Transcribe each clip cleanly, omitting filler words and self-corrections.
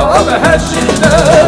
لا بهشينا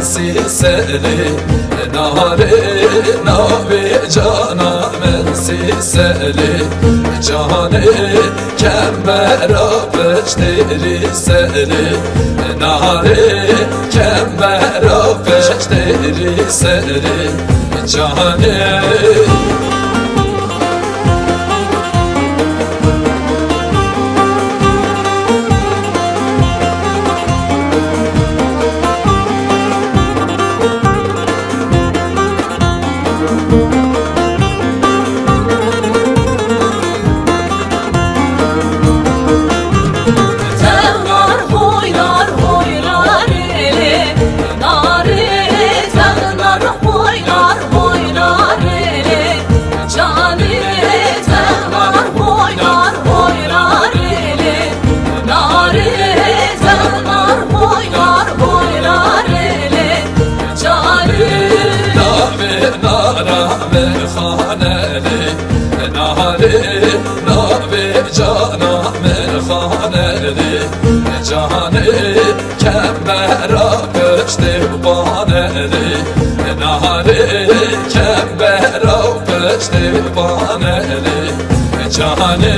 سیسلی نهاری نوی جانا من سیسلی جانی کمبرا پشتری سلی نهاری کمبرا پشتری سلی جانی جانی کمبرا پشت بانلی نهاری کمبرا پشت بانلی جانی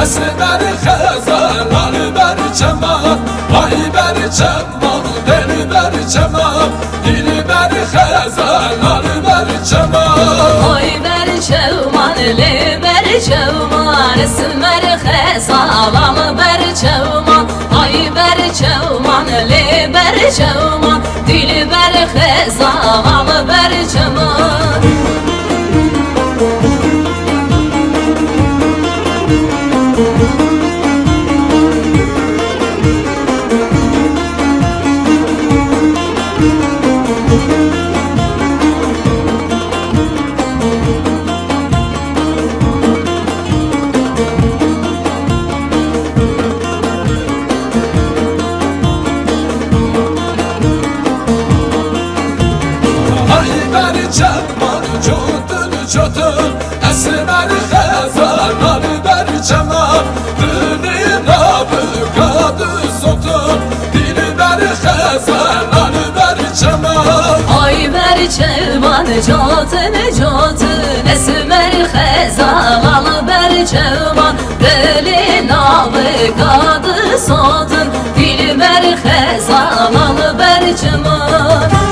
اسبر خزان بر چمان آی بر چمان دل بر چمان دل بر خزان بر چمان آی بر چمان لی بر چمان اسمر خزان بر چمان آی بر چمان لی بر چمان دل بر خزان بر چمان beri çeman Cudun cudun esmer xezan Ali beri çeman Dilin abı kadı sotun Dili beri xezan Ali beri çeman Ay beri çeman Cudun cudun esmer xezan Ali beri çeman Dilin abı kadı sotun Dili beri xezan Ali beri çeman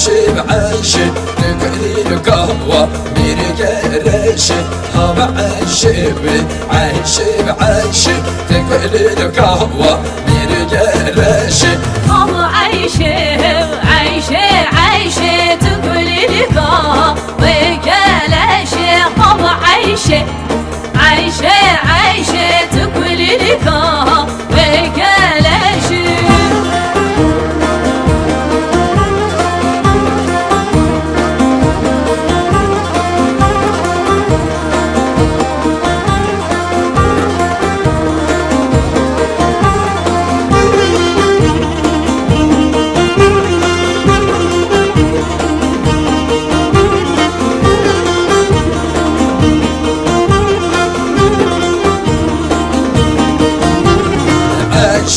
عيشي بعيشي تقلي القهوة ميري قريشي هذا عيشي بعيشي بعيشي تقلي القهوة ميري قريشي هذا عيشي عيشي عيشي تقولي القهوة وقلاشي هذا عيشي عيشي عيشي تقولي القهوة وقلاشي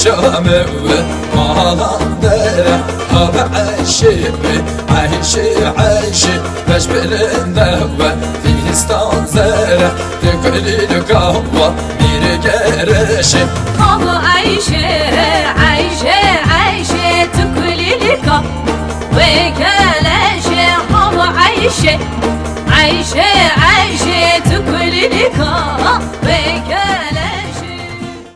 شامي مهندرة هذا عيشي عيشي عيشي باش بالندوة فيه استنزرة تقلي القهوة ميري قرشي هذا عيشي عيشي عيشي تقولي القهوة وقلاشي هذا عيشي عيشي عيشي تقولي القهوة